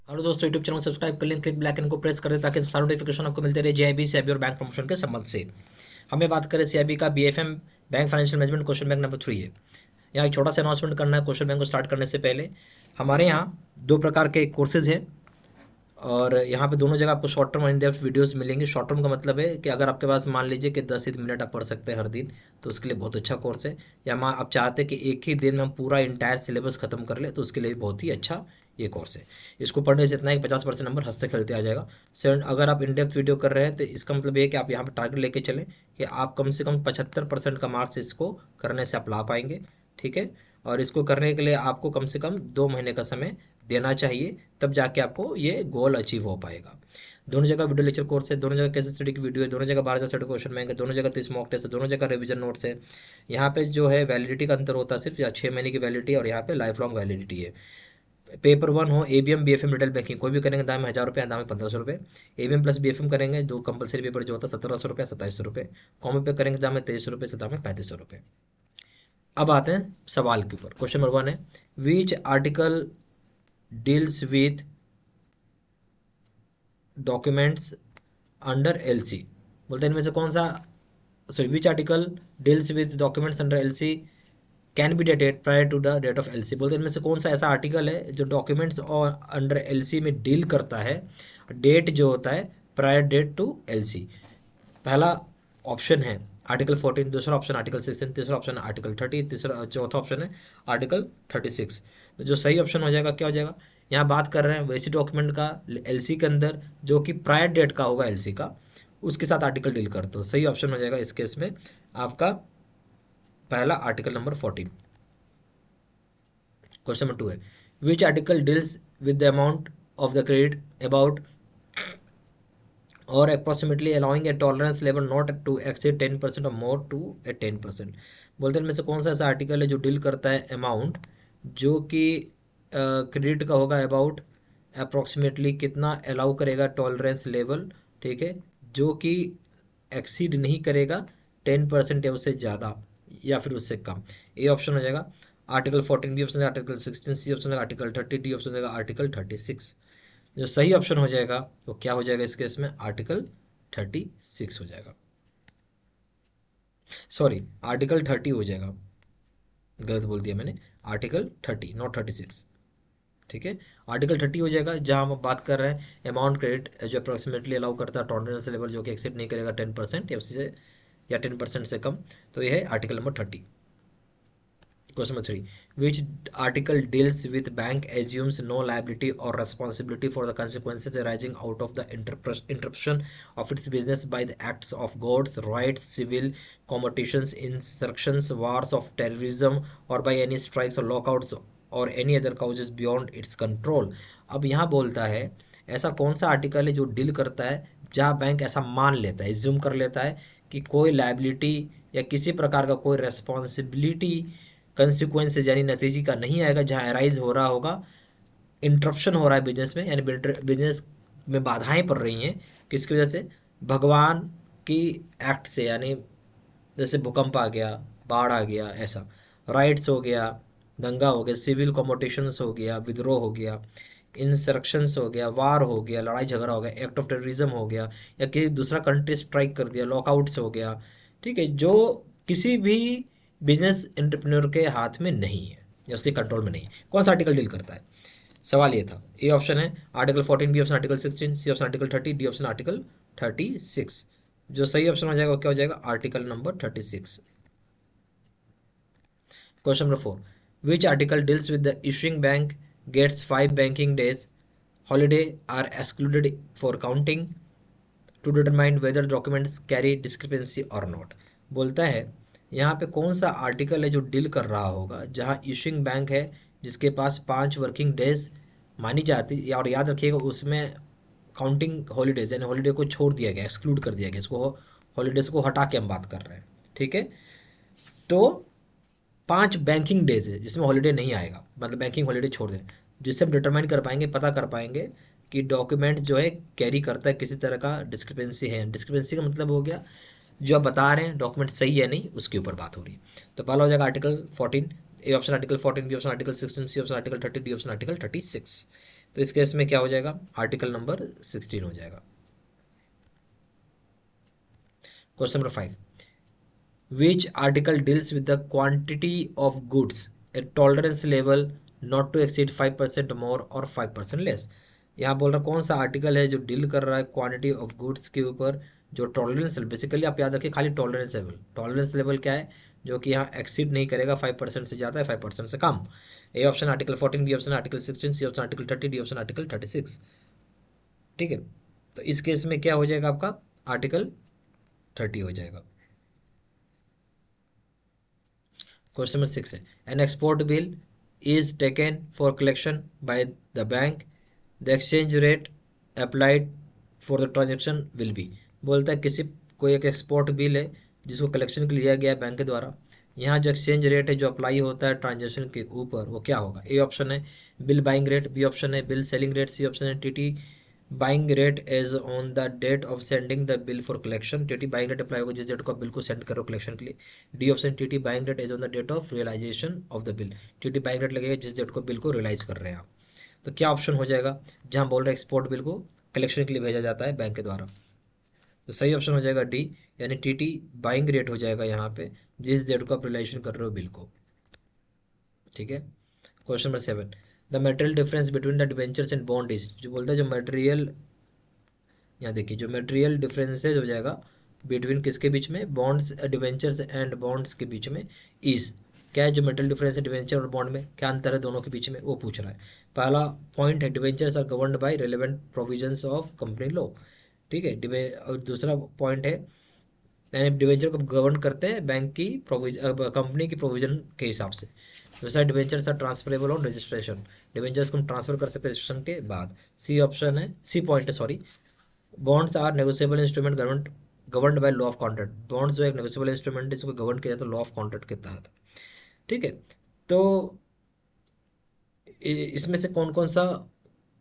Hello दोस्तों, YouTube channel को subscribe कर लें, क्लिक ब्लैक आइकन को प्रेस कर दें ताकि सारा नोटिफिकेशन आपको मिलते रहे जेआईबी सीआईबी और बैंक प्रमोशन के संबंध से। हमें बात करें सीआईबी का BFM bank financial management question bank number 3 है। यहाँ एक छोटा सा अनाउंसमेंट करना है क्वेश्चन बैंक को स्टार्ट करने से पहले। हमारे यहाँ दो प्रकार के कोर्सेज हैं और यहाँ पे दोनों जगह आपको शॉर्ट टर्म और इन डेप्थ वीडियोस मिलेंगे। शॉर्ट टर्म का मतलब है कि अगर आपके पास मान लीजिए कि 10 ही मिनट आप पढ़ सकते हैं हर दिन, तो उसके लिए बहुत अच्छा कोर्स है। या आप चाहते हैं कि एक ही दिन में हम पूरा इंटायर सिलेबस खत्म कर ले, तो उसके लिए बहुत ही अच्छा ये कोर्स है। इसको पढ़ने से इतना ही 50% नंबर हंसते खेलते आ जाएगा। सेवन अगर आप इन डेप्थ वीडियो कर रहे हैं तो इसका मतलब ये है कि आप यहाँ पर टारगेट लेके चलें कि आप कम से कम 75% का मार्क्स इसको करने से आप ला पाएंगे। ठीक है, और इसको करने के लिए आपको कम से कम 2 महीने का समय देना चाहिए, तब जाके आपको ये गोल अचीव हो पाएगा। दोनों जगह वीडियो लेक्चर कोर्स है, दोनों जगह केस स्टडी की वीडियो है, दोनों जगह 12,000 क्वेश्चन बैंक है, दोनों जगह 30 मॉक टेस्ट है, दोनों जगह रिवीजन नोट्स है। यहाँ पे जो है वैलिडिटी का अंतर होता है सिर्फ, या 6 महीने की वैलिडिटी और यहाँ पे लाइफ लॉन्ग वैलिडिटी है। पेपर 1 हो एबीएम बीएफएम रिटेल बैंकिंग कोई भी करेंगे दाम 1,000 रुपये, दाम है 1,500 रुपये। एबीएम प्लस बीएफएम करेंगे जो कंपलसरी पेपर जो होता है 1,700 रुपये 2,700 रुपये। कॉमन पे करेंगे दाम है 2,300 रुपये से दाम है 3,500 रुपये। अब आते हैं सवाल के ऊपर। क्वेश्चन नंबर 1 है, which article deals with documents under LC. बोलते हैं इनमें से कौन सा, sorry, which article deals with documents under LC can be dated prior to the date of LC. बोलते हैं इनमें से कौन सा ऐसा आर्टिकल है जो डॉक्यूमेंट्स और अंडर एलसी में डील करता है, डेट जो होता है प्रायर डेट टू एलसी। पहला ऑप्शन है आर्टिकल 14, दूसरा ऑप्शन आर्टिकल 16, तीसरा ऑप्शन आर्टिकल 30, तीसरा चौथा ऑप्शन है आर्टिकल 36। तो जो सही ऑप्शन हो जाएगा क्या हो जाएगा, यहाँ बात कर रहे हैं वैसी डॉक्यूमेंट का एलसी के अंदर जो कि प्रायर डेट का होगा एलसी का, उसके साथ आर्टिकल डील करते हो। सही ऑप्शन हो जाएगा इस केस में आपका पहला आर्टिकल नंबर 14। क्वेश्चन नंबर 2 है, which article deals with the amount of the credit about और approximately allowing a tolerance level not to exceed 10% और मोर टू ए 10%। बोलते हैं इनमें से कौन सा ऐसा आर्टिकल है जो डील करता है अमाउंट जो कि क्रेडिट का होगा अबाउट अप्रॉक्सीमेटली कितना अलाउ करेगा टॉलरेंस लेवल, ठीक है, जो कि एक्सीड नहीं करेगा 10% या उससे ज़्यादा या फिर उससे कम। ए ऑप्शन हो जाएगा article 14, B option article 16, C option article 30, D option article 36। जो सही ऑप्शन हो जाएगा वो क्या हो जाएगा इस केस में, आर्टिकल 36 हो जाएगा। सॉरी, आर्टिकल 30 हो जाएगा, गलत बोल दिया मैंने, आर्टिकल 30 नॉट 36। ठीक है, आर्टिकल 30 हो जाएगा जहां हम बात कर रहे हैं अमाउंट क्रेडिट जो अप्रोक्सीमेटली अलाउ करता है टॉलरेंस लेवल जो कि एक्सेप्ट नहीं करेगा 10% या उससे या 10% से कम। तो ये है article number 30। Question number 3. Which article deals with bank assumes no liability or responsibility for the consequences arising out of the interruption of its business by the acts of gods, rights, civil competitions, insurrections, wars of terrorism, or by any strikes or lockouts or any other causes beyond its control। अब यहाँ बोलता है ऐसा कौन सा article है जो deal करता है जहाँ बैंक ऐसा मान लेता है, एज्यूम कर लेता है कि कोई लाइबिलिटी या किसी प्रकार का कोई रेस्पॉन्सिबिलिटी कंसिक्वेंसेज यानी नतीजे का नहीं आएगा जहाँ अराइज हो रहा होगा, इंटरप्शन हो रहा है बिजनेस में, यानी बिजनेस में बाधाएं पड़ रही हैं किसकी वजह से, भगवान की एक्ट से, यानी जैसे भूकंप आ गया, बाढ़ आ गया, ऐसा राइट्स हो गया, दंगा हो गया, सिविल कॉम्पिटिशन्स हो गया, विद्रोह हो गया, इंसरक्शंस हो गया, वार हो गया, लड़ाई झगड़ा हो गया, एक्ट ऑफ टेररिज्म हो गया, या किसी दूसरा कंट्री स्ट्राइक कर दिया, लॉकआउट्स हो गया। ठीक है, जो किसी भी बिजनेस एंटरप्रेन्योर के हाथ में नहीं है या उसके कंट्रोल में नहीं है, कौन सा आर्टिकल डील करता है। सवाल ये था। ए ऑप्शन है article 14, B option article 16, C option article 30, D option article 36। जो सही ऑप्शन हो जाएगा क्या हो जाएगा, article number 36। Question number 4, which article deals with the issuing bank gets 5 banking days holiday are excluded for counting to determine whether documents carry discrepancy or not. बोलता है यहाँ पे कौन सा आर्टिकल है जो डील कर रहा होगा जहाँ इशूइंग बैंक है जिसके पास 5 वर्किंग डेज मानी जाती, और याद रखिएगा उसमें काउंटिंग हॉलीडेज यानी हॉलीडे को छोड़ दिया गया, एक्सक्लूड कर दिया गया, इसको हॉलीडेज को हटा के हम बात कर रहे हैं। ठीक है, तो 5 बैंकिंग डेज है जिसमें हॉलीडे नहीं आएगा, मतलब बैंकिंग हॉलीडे छोड़ दें, जिससे हम डिटरमाइन कर पाएंगे, पता कर पाएंगे कि डॉक्यूमेंट जो है कैरी करता है किसी तरह का डिस्क्रिपेंसी है। डिस्क्रिपेंसी का मतलब हो गया जो आप बता रहे हैं डॉक्यूमेंट सही है नहीं, उसके ऊपर बात हो रही है। तो पहला हो जाएगा article 14, A option article 14, B option article 16, C option article 30, D option article 36। तो इस केस में क्या हो जाएगा, आर्टिकल नंबर 16 हो जाएगा। Question number 5, which article deals with the quantity of goods at tolerance level not to exceed 5% more or 5% less. यहाँ बोल रहा कौन सा आर्टिकल है जो डील कर रहा है क्वांटिटी ऑफ गुड्स के ऊपर जो टॉलरेंस, बेसिकली आप याद रखिए खाली टॉलरेंस लेवल, टॉलरेंस लेवल क्या है, जो कि यहाँ एक्सीड नहीं करेगा 5% से ज़्यादा है 5% से कम। A option article 14, B option article 16, C option article 30, D option article 36। ठीक है, तो इस केस में क्या हो जाएगा आपका, आर्टिकल 30 हो जाएगा। क्वेश्चन नंबर 6 है, an export bill is taken for collection by the bank, the exchange rate applied for the transaction will be. बोलता है किसी कोई एक एक्सपोर्ट बिल है जिसको कलेक्शन के लिए लिया गया है बैंक के द्वारा, यहाँ जो एक्सचेंज रेट है जो अप्लाई होता है ट्रांजेक्शन के ऊपर वो क्या होगा। ए ऑप्शन है bill buying rate, B option है bill selling rate, C option है TT buying rate as on the date of sending the bill for collection, TT buying rate apply होगा जिस डेट को आप बिल को send करो collection के लिए। D option TT buying rate as on the date of realisation of the bill, TT buying rate लगेगा जिस डेट को बिल को रियलाइज कर रहे हैं आप। तो क्या ऑप्शन हो जाएगा, जहां बोल रहे हैं एक्सपोर्ट बिल को कलेक्शन के लिए भेजा जाता है बैंक के द्वारा, तो सही ऑप्शन हो जाएगा डी, यानी टीटी बाइंग रेट हो जाएगा यहाँ पे जिस डेट को आप रियलाइजेशन कर रहे हो बिल को। ठीक है, question number 7, the material difference between the debentures and bond is, जो बोलता है जो मटेरियल, यहाँ देखिए जो मटेरियल डिफरेंसेज हो जाएगा बिटवीन किसके बीच में, बॉन्ड्स डिवेंचर्स एंड बॉन्ड्स के बीच में, इज क्या है, जो मटेरियल डिफरेंस है डिवेंचर और बॉन्ड में क्या अंतर है दोनों के बीच में वो पूछ रहा है। पहला पॉइंट है debentures are governed by relevant provisions of company law. ठीक है, और दूसरा पॉइंट है यानी डिवेंचर को गवर्न करते हैं बैंक की प्रोविजन, कंपनी की प्रोविजन के हिसाब से। दूसरा debentures are transferable on registration, debentures को हम ट्रांसफर कर सकते हैं रजिस्ट्रेशन के बाद। सी ऑप्शन है, सी पॉइंट है sorry, bonds are negotiable instrument governed by law of contract, bonds जो एक नेगोशिएबल इंस्ट्रूमेंट है जिसको गवर्न किया जाता है लॉ ऑफ कॉन्ट्रैक्ट के तहत। ठीक है, तो इसमें से कौन कौन सा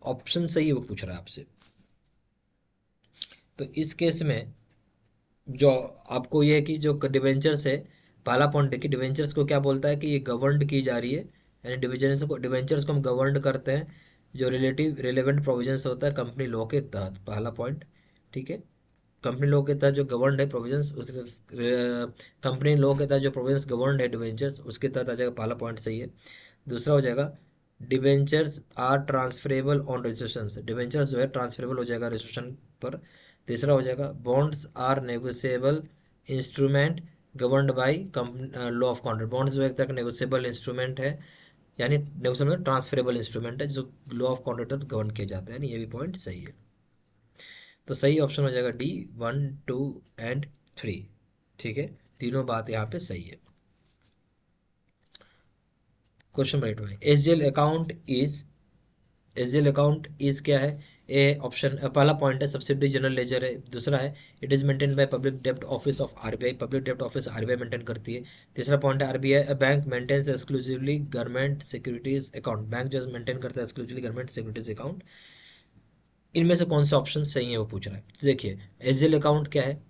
ऑप्शन सही है वो पूछ रहा है आपसे। तो इस केस में जो आपको ये है कि जो डिवेंचर्स है, पहला पॉइंट है कि डिवेंचर्स को क्या बोलता है कि ये गवर्नड की जा रही है, यानी डिवेंचर्स को हम गवर्नड करते हैं जो रिलेवेंट प्रोविजंस होता है कंपनी लॉ के तहत, पहला पॉइंट। ठीक है, कंपनी लॉ के तहत जो गवर्नड है प्रोविजंस, कंपनी लॉ के तहत जो प्रोविजंस गवर्नड है डिवेंचर्स उसके तहत आ जाएगा, पहला पॉइंट सही है। दूसरा हो जाएगा debentures are transferable on registration, debentures जो है ट्रांसफरेबल हो जाएगा रजिस्ट्रेशन पर। तीसरा हो जाएगा bonds are negotiable instrument governed by law of contract, bonds जो एक तरह का नेगोशिएबल इंस्ट्रूमेंट है, यानी नेगोशिएबल ट्रांसफरेबल इंस्ट्रूमेंट है जो लॉ ऑफ कॉन्ट्रैक्ट गवर्न किया जाता है, यानी ये भी पॉइंट सही है। तो सही ऑप्शन हो जाएगा डी 1, 2 एंड 3। ठीक है, तीनों बात यहाँ पे सही है। क्वेश्चन नंबर 8 में एसजीएल अकाउंट इज क्या है। ए ऑप्शन पहला पॉइंट है सब्सिडरी जनरल लेजर है। दूसरा है it is maintain by public डेप्ट ऑफिस ऑफ आरबीआई, पब्लिक डेप्ट ऑफिस आरबीआई मेंटेन करती है। तीसरा पॉइंट है RBI bank maintains exclusively government securities account, bank जो मेंटेन करता है एक्सक्लूसिवली गवर्नमेंट सिक्योरिटीज अकाउंट। इनमें से कौन सा ऑप्शन सही है वो पूछ रहा है। तो देखिए एसजीएल अकाउंट क्या है,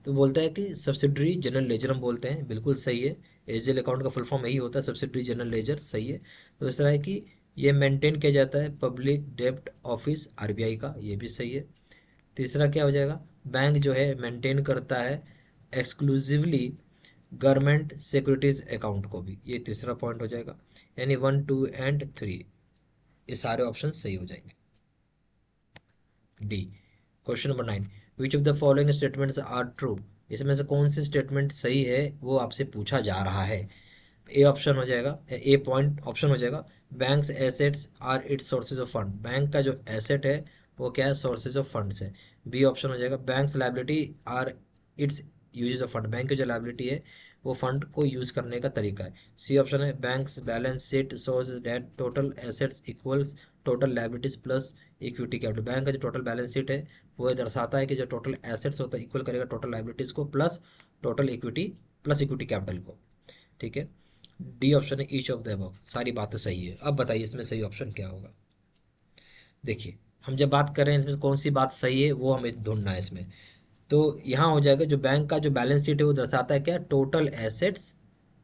तो बोलता है कि सब्सिडरी जनरल लेजर हम बोलते हैं, बिल्कुल सही है। एसजीएल अकाउंट का फुल फॉर्म यही होता है सब्सिडरी जनरल लेजर, सही है। तो इस तरह है कि ये मेंटेन किया जाता है पब्लिक डेप्ट ऑफिस आरबीआई का, ये भी सही है। तीसरा क्या हो जाएगा, बैंक जो है मेंटेन करता है एक्सक्लूसिवली गवर्नमेंट सिक्योरिटीज अकाउंट को भी, ये तीसरा पॉइंट हो जाएगा। यानी 1, 2 एंड 3 ये सारे ऑप्शन सही हो जाएंगे। D question number 9, which of the following statements are true, इसमें से कौन सी स्टेटमेंट सही है वो आपसे पूछा जा रहा है। ए ऑप्शन हो जाएगा, ए पॉइंट ऑप्शन हो जाएगा banks assets are its sources of fund, bank का जो एसेट है वो क्या है, सोर्सेज ऑफ फंड्स है। बी ऑप्शन हो जाएगा banks liability are its uses of fund, bank की जो लायबिलिटी है वो फंड को यूज़ करने का तरीका है। सी ऑप्शन है banks balance sheet shows that total assets equals total liabilities plus equity capital, bank का जो टोटल बैलेंस शीट है वो दर्शाता है कि जो टोटल एसेट्स होता है इक्वल करेगा टोटल लायबिलिटीज़ को plus total equity plus equity capital को। ठीक है, डी ऑप्शन है ईच ऑफ द अबव, सारी बातें सही है। अब बताइए इसमें सही ऑप्शन क्या होगा। देखिए हम जब बात कर रहे हैं इसमें कौन सी बात सही है वो हमें ढूंढना है इसमें। तो यहाँ हो जाएगा जो बैंक का जो बैलेंस शीट है वो दर्शाता है क्या, टोटल एसेट्स।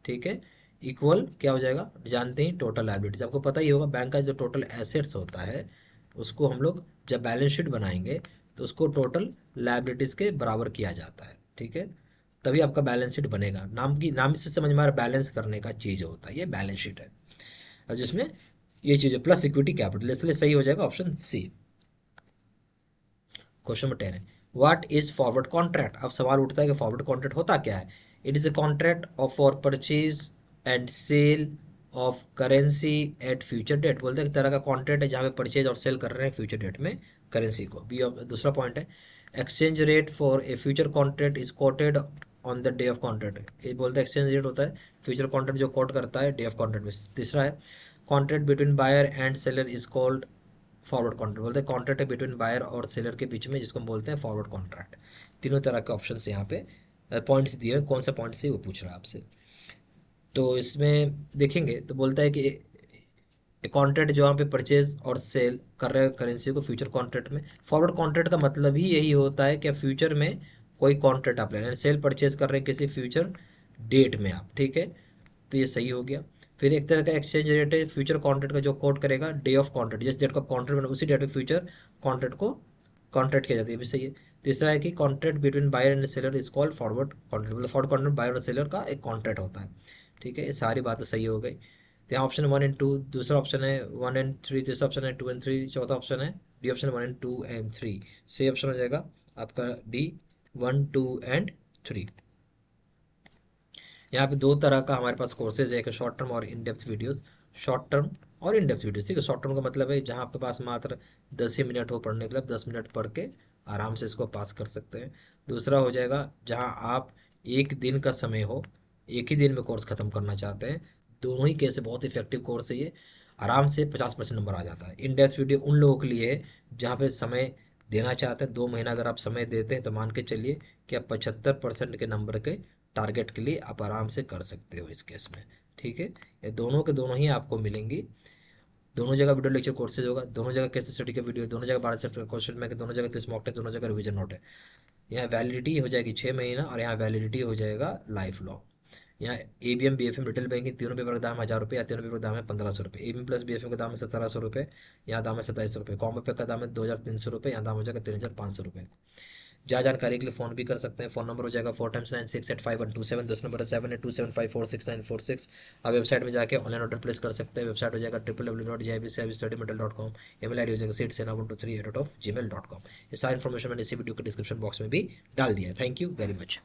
ठीक है, इक्वल क्या हो जाएगा, जानते हैं टोटल लायबिलिटीज, आपको पता ही होगा बैंक का जो टोटल एसेट्स होता है उसको हम लोग जब बैलेंस शीट बनाएंगे तो उसको टोटल लायबिलिटीज़ के बराबर किया जाता है, ठीक है, तभी आपका बैलेंस शीट बनेगा। नाम से समझ में आ रहा है, बैलेंस करने का चीज़ होता है, ये बैलेंस शीट है, और जिसमें ये चीज़ प्लस इक्विटी कैपिटल, इसलिए सही हो जाएगा ऑप्शन सी। क्वेश्चन नंबर 10 है, व्हाट इज फॉरवर्ड कॉन्ट्रैक्ट। अब सवाल उठता है कि फॉरवर्ड कॉन्ट्रैक्ट होता क्या है। It is a contract of for purchase and sale of currency at future date. बोलते हैं एक तरह का कॉन्ट्रैक्ट है जहाँ पे परचेज और सेल कर रहे हैं फ्यूचर डेट में करेंसी को। बी दूसरा पॉइंट है, exchange rate for a future contract is coated on the day of contract. ये बोलते हैं एक्सचेंज रेट होता है फ्यूचर कॉन्ट्रैक्ट जो कोट करता है डे ऑफ कॉन्ट्रैक्ट में। तीसरा है, contract between buyer and seller is called forward contract. बोलते हैं कॉन्ट्रैक्ट है बिटवीन बायर और सेलर के बीच में, जिसको हम बोलते हैं फॉरवर्ड कॉन्ट्रैक्ट। तीनों तरह के ऑप्शन यहाँ पे पॉइंट्स दिए हैं, कौन सा पॉइंट से वो पूछ रहा है आपसे। तो इसमें देखेंगे तो बोलता है कि कॉन्ट्रैक्ट जहाँ पे परचेज और सेल कर रहे हैं करेंसी को फ्यूचर कॉन्ट्रैक्ट में। फॉरवर्ड कॉन्ट्रैक्ट का मतलब ही यही होता है कि फ्यूचर में कोई कॉन्ट्रैक्ट आप ले रहे हैं, सेल परचेज कर रहे हैं किसी फ्यूचर डेट में आप, ठीक है, तो ये सही हो गया। फिर एक तरह का एक्सचेंज रेट है फ्यूचर कॉन्ट्रैक्ट का जो कोट करेगा डे ऑफ कॉन्ट्रैक्ट, जिस डेट का कॉन्ट्रैक्ट बना उसी डेट में फ्यूचर कॉन्ट्रैक्ट को कॉन्ट्रैक्ट किया जाता है, ये भी सही है। तीसरा है कि contract between buyer and seller is called forward contract, मतलब फॉरवर्ड कॉन्ट्रैक्ट बायर और सेलर का एक कॉन्ट्रैक्ट होता है, ठीक है। ये सारी बातें सही हो गई। तो यहाँ ऑप्शन 1 एंड 2, दूसरा ऑप्शन है 1 एंड 3, तीसरा ऑप्शन है 2 एंड 3, चौथा ऑप्शन है डी ऑप्शन 1 एंड 2 एंड 3। सही ऑप्शन हो जाएगा आपका डी 1, 2 एंड 3। यहाँ पे दो तरह का हमारे पास कोर्सेज है, एक शॉर्ट टर्म और in depth videos. Short term और इन डेप्थ वीडियोस, ठीक है। शॉर्ट टर्म का मतलब है जहाँ आपके पास मात्र 10 ही मिनट हो पढ़ने के लिए, 10 मिनट पढ़ के आराम से इसको पास कर सकते हैं। दूसरा हो जाएगा जहाँ आप एक दिन का समय हो, एक ही दिन में कोर्स ख़त्म करना चाहते हैं। दोनों ही केस बहुत इफेक्टिव कोर्स है ये, आराम से 50% नंबर आ जाता है। इन डेप्थ वीडियो उन लोगों के लिए है जहाँ पे समय देना चाहते हैं, 2 महीना अगर आप समय देते हैं तो मान के चलिए कि आप 75% के नंबर के टारगेट के लिए आप आराम से कर सकते हो इस केस में, ठीक है। ये दोनों के दोनों ही आपको मिलेंगी। दोनों जगह वीडियो लेक्चर कोर्सेज होगा, दोनों जगह केस स्टडी का वीडियो, दोनों जगह 12 से क्वेश्चन में, दोनों जगह 30 मॉक टेस्ट, दोनों जगह रिवीजन नोट है। यहाँ वैलिडिटी हो जाएगी 6 महीना और यहाँ वैलिडिटी हो जाएगा लाइफ लॉन्ग। यहाँ ABM BFM रिटेल बैंकिंग तीनों पेपर का दाम 1000 रुपये, या तीनों पेपर का दाम है 1500 रुपये। ABM प्लस BFM का दाम है 1700 रुपये, यहाँ दाम है 2700 रुपये। कॉम्बो पैक का दाम है 2300 रुपये, यहाँ दाम हो जाएगा 3500 रुपये। ज़्यादा जानकारी के लिए फ़ोन भी कर सकते हैं। फ़ोन नंबर हो जाएगा 4x9685 दूसरा नंबर है 7827546946। आप वेबसाइट में जाके ऑनलाइन ऑर्डर प्लेस कर सकते हैं। वेबसाइट हो जाएगा www.jibstudymental.com। ईमेल आईडी हो जाएगा seedsena123@gmail.com। ये सारी इन्फॉर्मेशन मैंने इसी वीडियो के डिस्क्रिप्शन बॉक्स में भी डाल दिया है। Thank you very much.